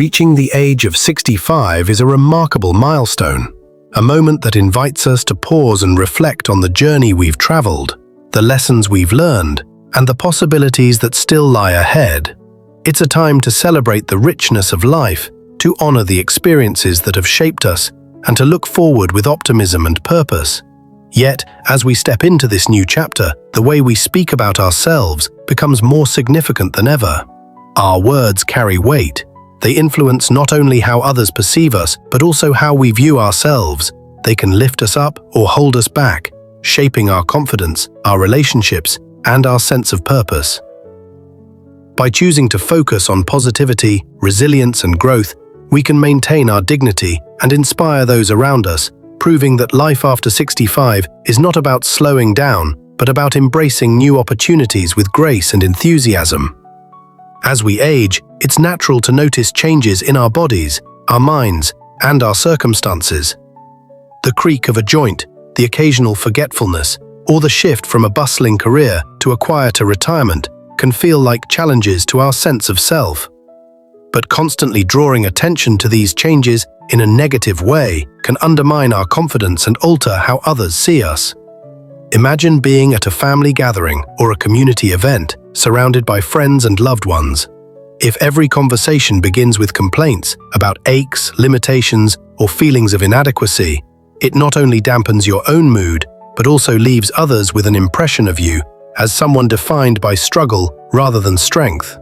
Reaching the age of 65 is a remarkable milestone, a moment that invites us to pause and reflect on the journey we've traveled, the lessons we've learned, and the possibilities that still lie ahead. It's a time to celebrate the richness of life, to honor the experiences that have shaped us, and to look forward with optimism and purpose. Yet, as we step into this new chapter, the way we speak about ourselves becomes more significant than ever. Our words carry weight. They influence not only how others perceive us, but also how we view ourselves. They can lift us up or hold us back, shaping our confidence, our relationships, and our sense of purpose. By choosing to focus on positivity, resilience, and growth, we can maintain our dignity and inspire those around us, proving that life after 65 is not about slowing down, but about embracing new opportunities with grace and enthusiasm. As we age, it's natural to notice changes in our bodies, our minds, and our circumstances. The creak of a joint, the occasional forgetfulness, or the shift from a bustling career to a quieter retirement can feel like challenges to our sense of self. But constantly drawing attention to these changes in a negative way can undermine our confidence and alter how others see us. Imagine being at a family gathering or a community event, surrounded by friends and loved ones. If every conversation begins with complaints about aches, limitations, or feelings of inadequacy, it not only dampens your own mood, but also leaves others with an impression of you as someone defined by struggle rather than strength.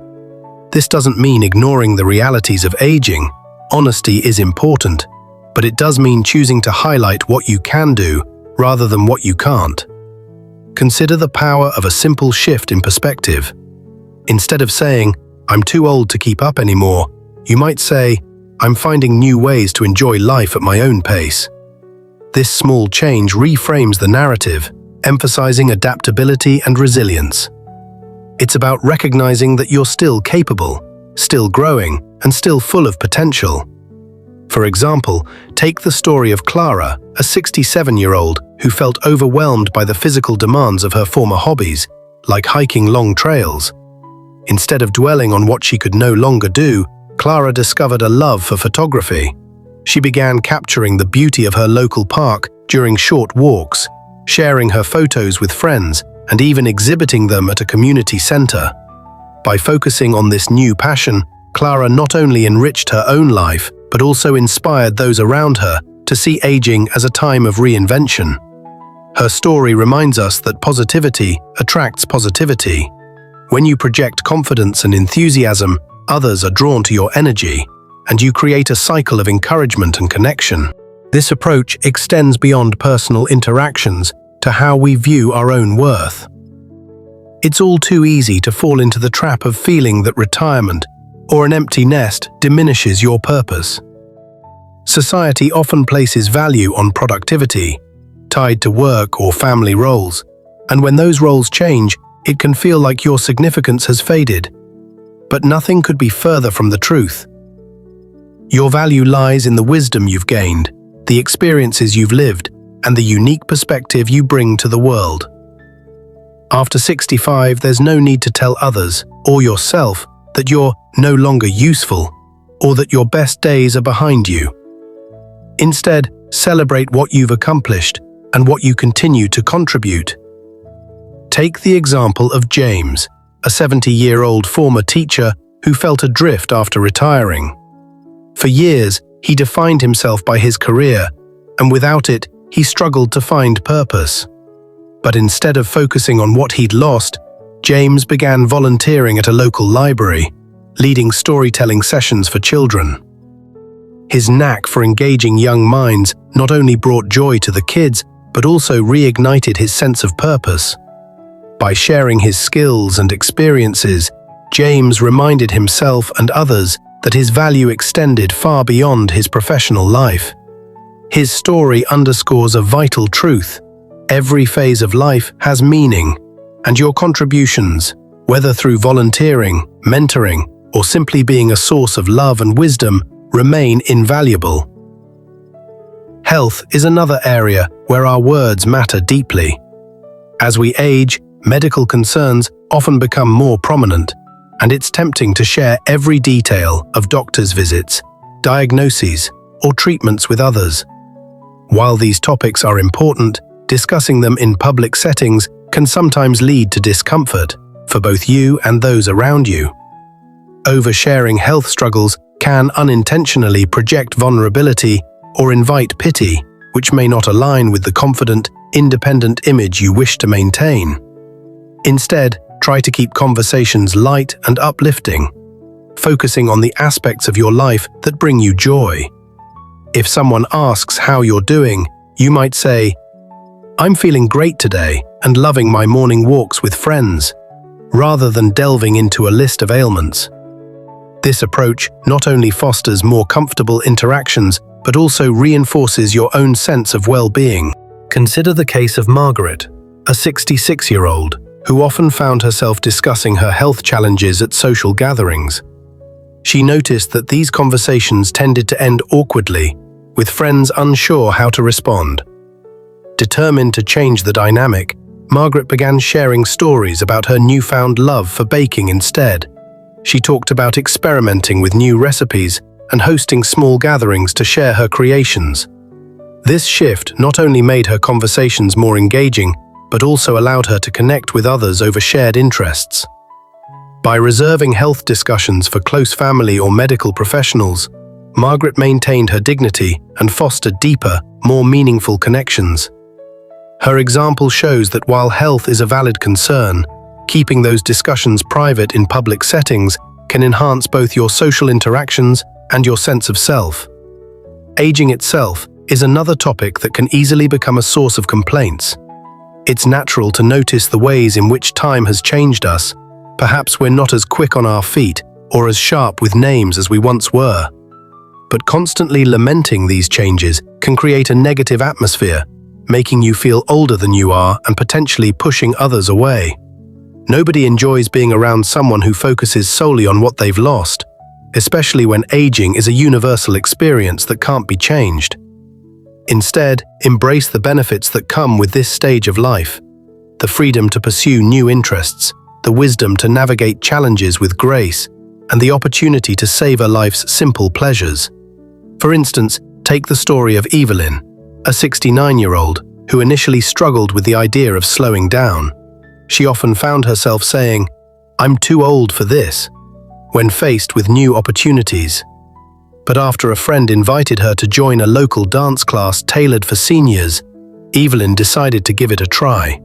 This doesn't mean ignoring the realities of aging. Honesty is important, but it does mean choosing to highlight what you can do rather than what you can't. Consider the power of a simple shift in perspective. Instead of saying, "I'm too old to keep up anymore," you might say, "I'm finding new ways to enjoy life at my own pace." This small change reframes the narrative, emphasizing adaptability and resilience. It's about recognizing that you're still capable, still growing, and still full of potential. For example, take the story of Clara, a 67-year-old who felt overwhelmed by the physical demands of her former hobbies, like hiking long trails. Instead of dwelling on what she could no longer do, Clara discovered a love for photography. She began capturing the beauty of her local park during short walks, sharing her photos with friends, and even exhibiting them at a community center. By focusing on this new passion, Clara not only enriched her own life, but also inspired those around her to see aging as a time of reinvention. Her story reminds us that positivity attracts positivity. When you project confidence and enthusiasm, others are drawn to your energy, and you create a cycle of encouragement and connection. This approach extends beyond personal interactions to how we view our own worth. It's all too easy to fall into the trap of feeling that retirement or an empty nest diminishes your purpose. Society often places value on productivity, tied to work or family roles, and when those roles change, it can feel like your significance has faded. But nothing could be further from the truth. Your value lies in the wisdom you've gained, the experiences you've lived, and the unique perspective you bring to the world. After 65, there's no need to tell others or yourself that you're no longer useful or that your best days are behind you. Instead, celebrate what you've accomplished and what you continue to contribute. Take the example of James, a 70-year-old former teacher who felt adrift after retiring. For years, he defined himself by his career, and without it, he struggled to find purpose. But instead of focusing on what he'd lost, James began volunteering at a local library, leading storytelling sessions for children. His knack for engaging young minds not only brought joy to the kids, but also reignited his sense of purpose. By sharing his skills and experiences, James reminded himself and others that his value extended far beyond his professional life. His story underscores a vital truth. Every phase of life has meaning, and your contributions, whether through volunteering, mentoring, or simply being a source of love and wisdom, remain invaluable. Health is another area where our words matter deeply. As we age, medical concerns often become more prominent, and it's tempting to share every detail of doctor's visits, diagnoses, or treatments with others. While these topics are important, discussing them in public settings can sometimes lead to discomfort for both you and those around you. Oversharing health struggles can unintentionally project vulnerability or invite pity, which may not align with the confident, independent image you wish to maintain. Instead, try to keep conversations light and uplifting, focusing on the aspects of your life that bring you joy. If someone asks how you're doing, you might say, "I'm feeling great today and loving my morning walks with friends," rather than delving into a list of ailments. This approach not only fosters more comfortable interactions, but also reinforces your own sense of well-being. Consider the case of Margaret, a 66-year-old, who often found herself discussing her health challenges at social gatherings. She noticed that these conversations tended to end awkwardly, with friends unsure how to respond. Determined to change the dynamic, Margaret began sharing stories about her newfound love for baking instead. She talked about experimenting with new recipes and hosting small gatherings to share her creations. This shift not only made her conversations more engaging, but also allowed her to connect with others over shared interests. By reserving health discussions for close family or medical professionals, Margaret maintained her dignity and fostered deeper, more meaningful connections. Her example shows that while health is a valid concern, keeping those discussions private in public settings can enhance both your social interactions and your sense of self. Aging itself is another topic that can easily become a source of complaints. It's natural to notice the ways in which time has changed us. Perhaps we're not as quick on our feet or as sharp with names as we once were. But constantly lamenting these changes can create a negative atmosphere, making you feel older than you are and potentially pushing others away. Nobody enjoys being around someone who focuses solely on what they've lost, especially when aging is a universal experience that can't be changed. Instead, embrace the benefits that come with this stage of life: the freedom to pursue new interests, the wisdom to navigate challenges with grace, and the opportunity to savor life's simple pleasures. For instance, take the story of Evelyn, a 69-year-old who initially struggled with the idea of slowing down. She often found herself saying, "I'm too old for this," when faced with new opportunities. But after a friend invited her to join a local dance class tailored for seniors, Evelyn decided to give it a try.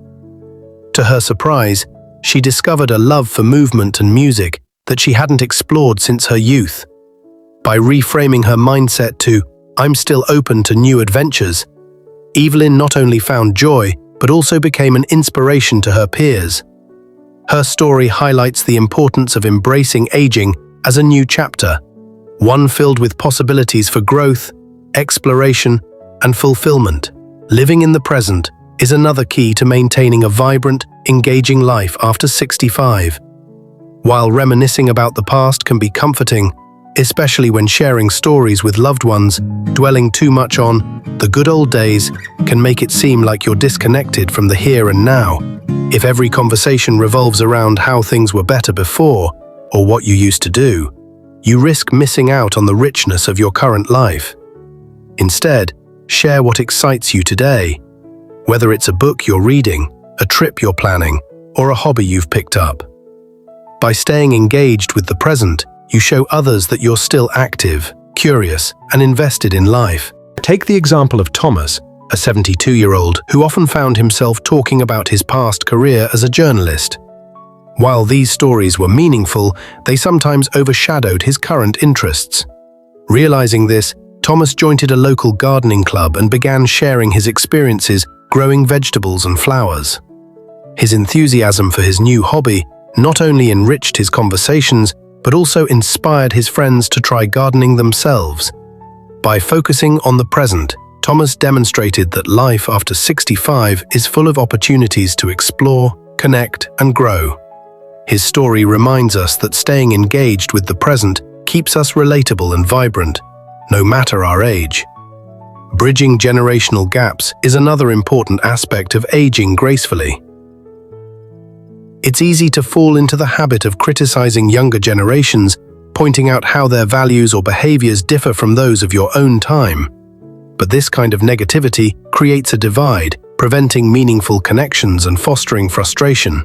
To her surprise, she discovered a love for movement and music that she hadn't explored since her youth. By reframing her mindset to, "I'm still open to new adventures," Evelyn not only found joy, but also became an inspiration to her peers. Her story highlights the importance of embracing aging as a new chapter, one filled with possibilities for growth, exploration, and fulfillment. Living in the present is another key to maintaining a vibrant, engaging life after 65. While reminiscing about the past can be comforting, especially when sharing stories with loved ones, dwelling too much on the good old days can make it seem like you're disconnected from the here and now. If every conversation revolves around how things were better before or what you used to do, you risk missing out on the richness of your current life. Instead, share what excites you today, whether it's a book you're reading, a trip you're planning, or a hobby you've picked up. By staying engaged with the present, you show others that you're still active, curious, and invested in life. Take the example of Thomas, a 72-year-old who often found himself talking about his past career as a journalist. While these stories were meaningful, they sometimes overshadowed his current interests. Realizing this, Thomas joined a local gardening club and began sharing his experiences growing vegetables and flowers. His enthusiasm for his new hobby not only enriched his conversations, but also inspired his friends to try gardening themselves. By focusing on the present, Thomas demonstrated that life after 65 is full of opportunities to explore, connect, and grow. His story reminds us that staying engaged with the present keeps us relatable and vibrant, no matter our age. Bridging generational gaps is another important aspect of aging gracefully. It's easy to fall into the habit of criticizing younger generations, pointing out how their values or behaviors differ from those of your own time. But this kind of negativity creates a divide, preventing meaningful connections and fostering frustration.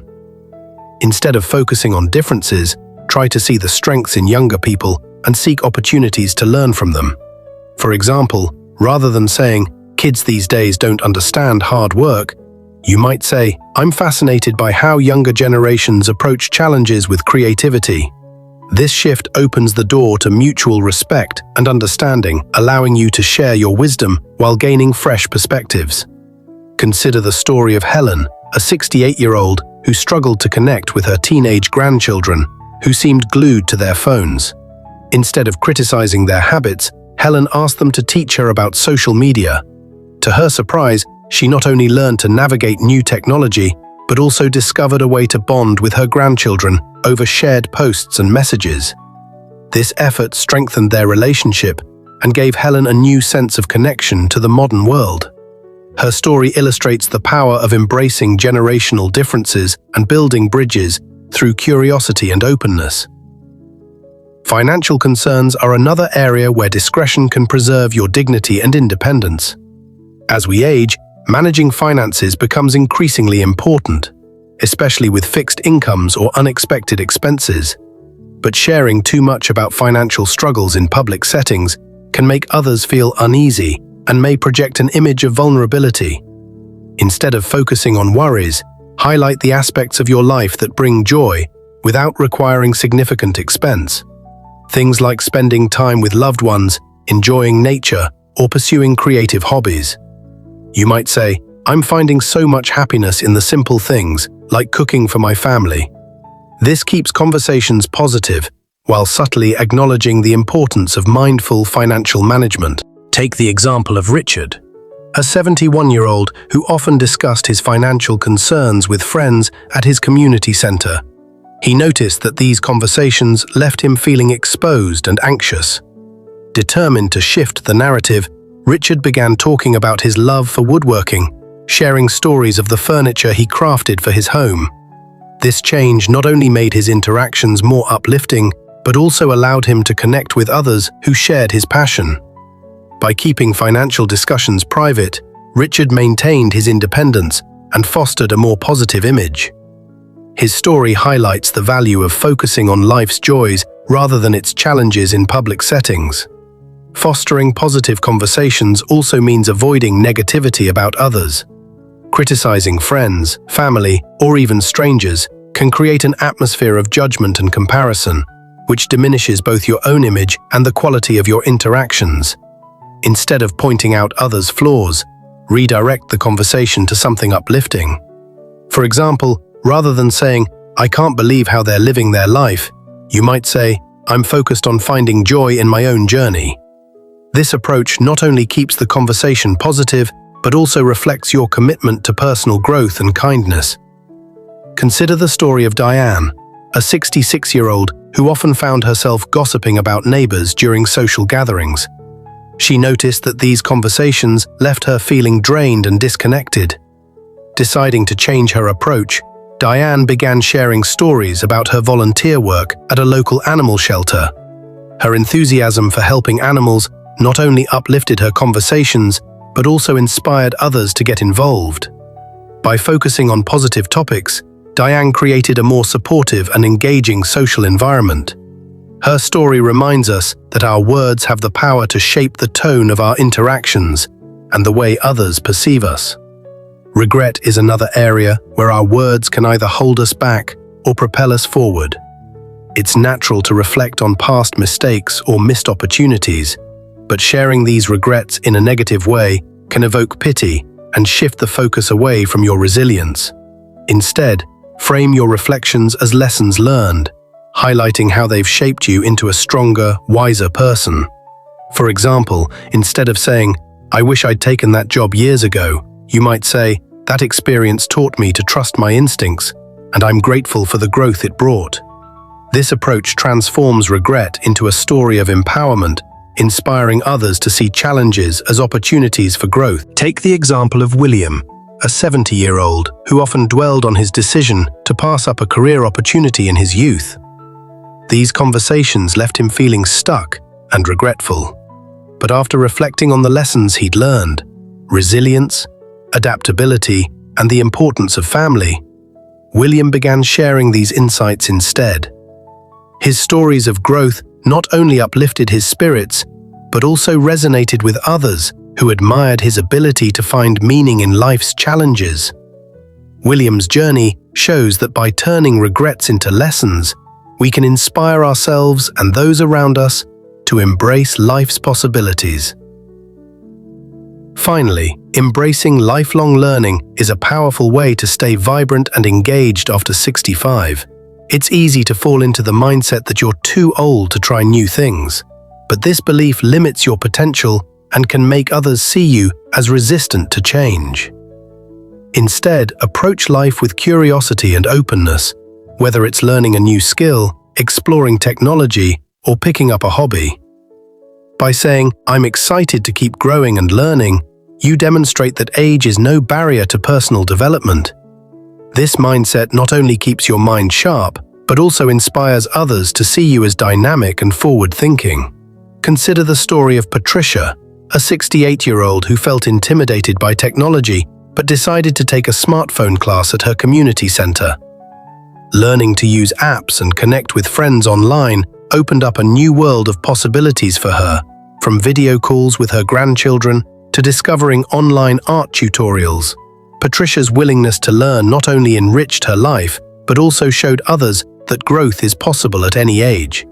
Instead of focusing on differences, try to see the strengths in younger people and seek opportunities to learn from them. For example, rather than saying, "Kids these days don't understand hard work," you might say, "I'm fascinated by how younger generations approach challenges with creativity." This shift opens the door to mutual respect and understanding, allowing you to share your wisdom while gaining fresh perspectives. Consider the story of Helen, a 68-year-old who struggled to connect with her teenage grandchildren, who seemed glued to their phones. Instead of criticizing their habits, Helen asked them to teach her about social media. To her surprise, she not only learned to navigate new technology, but also discovered a way to bond with her grandchildren over shared posts and messages. This effort strengthened their relationship and gave Helen a new sense of connection to the modern world. Her story illustrates the power of embracing generational differences and building bridges through curiosity and openness. Financial concerns are another area where discretion can preserve your dignity and independence. As we age, managing finances becomes increasingly important, especially with fixed incomes or unexpected expenses. But sharing too much about financial struggles in public settings can make others feel uneasy and may project an image of vulnerability. Instead of focusing on worries, highlight the aspects of your life that bring joy without requiring significant expense. Things like spending time with loved ones, enjoying nature, or pursuing creative hobbies. You might say, "I'm finding so much happiness in the simple things, like cooking for my family." This keeps conversations positive, while subtly acknowledging the importance of mindful financial management. Take the example of Richard, a 71-year-old who often discussed his financial concerns with friends at his community center. He noticed that these conversations left him feeling exposed and anxious. Determined to shift the narrative, Richard began talking about his love for woodworking, sharing stories of the furniture he crafted for his home. This change not only made his interactions more uplifting, but also allowed him to connect with others who shared his passion. By keeping financial discussions private, Richard maintained his independence and fostered a more positive image. His story highlights the value of focusing on life's joys rather than its challenges in public settings. Fostering positive conversations also means avoiding negativity about others. Criticizing friends, family, or even strangers can create an atmosphere of judgment and comparison, which diminishes both your own image and the quality of your interactions. Instead of pointing out others' flaws, redirect the conversation to something uplifting. For example, rather than saying, "I can't believe how they're living their life," you might say, "I'm focused on finding joy in my own journey." This approach not only keeps the conversation positive, but also reflects your commitment to personal growth and kindness. Consider the story of Diane, a 66-year-old who often found herself gossiping about neighbors during social gatherings. She noticed that these conversations left her feeling drained and disconnected. Deciding to change her approach, Diane began sharing stories about her volunteer work at a local animal shelter. Her enthusiasm for helping animals not only uplifted her conversations, but also inspired others to get involved. By focusing on positive topics, Diane created a more supportive and engaging social environment. Her story reminds us that our words have the power to shape the tone of our interactions and the way others perceive us. Regret is another area where our words can either hold us back or propel us forward. It's natural to reflect on past mistakes or missed opportunities, but sharing these regrets in a negative way can evoke pity and shift the focus away from your resilience. Instead, frame your reflections as lessons learned, highlighting how they've shaped you into a stronger, wiser person. For example, instead of saying, "I wish I'd taken that job years ago," you might say, "That experience taught me to trust my instincts, and I'm grateful for the growth it brought." This approach transforms regret into a story of empowerment, inspiring others to see challenges as opportunities for growth. Take the example of William, a 70-year-old who often dwelled on his decision to pass up a career opportunity in his youth. These conversations left him feeling stuck and regretful. But after reflecting on the lessons he'd learned, resilience, adaptability, and the importance of family, William began sharing these insights instead. His stories of growth not only uplifted his spirits, but also resonated with others who admired his ability to find meaning in life's challenges. William's journey shows that by turning regrets into lessons, we can inspire ourselves and those around us to embrace life's possibilities. Finally, embracing lifelong learning is a powerful way to stay vibrant and engaged after 65. It's easy to fall into the mindset that you're too old to try new things, but this belief limits your potential and can make others see you as resistant to change. Instead, approach life with curiosity and openness, whether it's learning a new skill, exploring technology, or picking up a hobby. By saying, "I'm excited to keep growing and learning," you demonstrate that age is no barrier to personal development. This mindset not only keeps your mind sharp, but also inspires others to see you as dynamic and forward-thinking. Consider the story of Patricia, a 68-year-old who felt intimidated by technology but decided to take a smartphone class at her community center. Learning to use apps and connect with friends online opened up a new world of possibilities for her, from video calls with her grandchildren to discovering online art tutorials. Patricia's willingness to learn not only enriched her life, but also showed others that growth is possible at any age.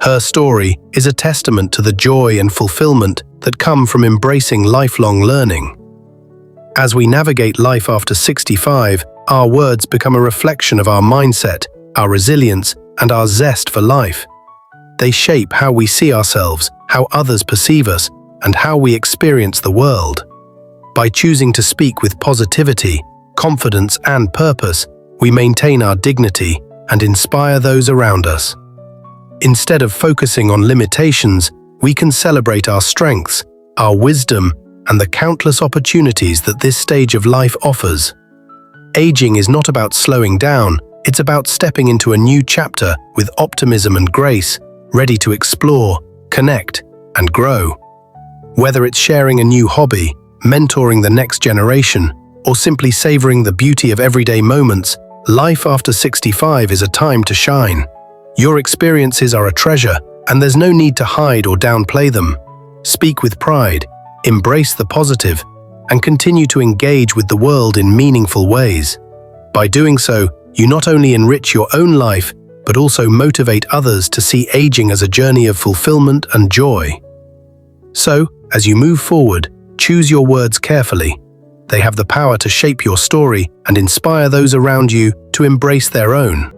Her story is a testament to the joy and fulfillment that come from embracing lifelong learning. As we navigate life after 65, our words become a reflection of our mindset, our resilience, and our zest for life. They shape how we see ourselves, how others perceive us, and how we experience the world. By choosing to speak with positivity, confidence, and purpose, we maintain our dignity and inspire those around us. Instead of focusing on limitations, we can celebrate our strengths, our wisdom, and the countless opportunities that this stage of life offers. Aging is not about slowing down, it's about stepping into a new chapter with optimism and grace, ready to explore, connect, and grow. Whether it's sharing a new hobby, mentoring the next generation, or simply savoring the beauty of everyday moments, life after 65 is a time to shine. Your experiences are a treasure, and there's no need to hide or downplay them. Speak with pride, embrace the positive, and continue to engage with the world in meaningful ways. By doing so, you not only enrich your own life, but also motivate others to see aging as a journey of fulfillment and joy. So, as you move forward, choose your words carefully. They have the power to shape your story and inspire those around you to embrace their own.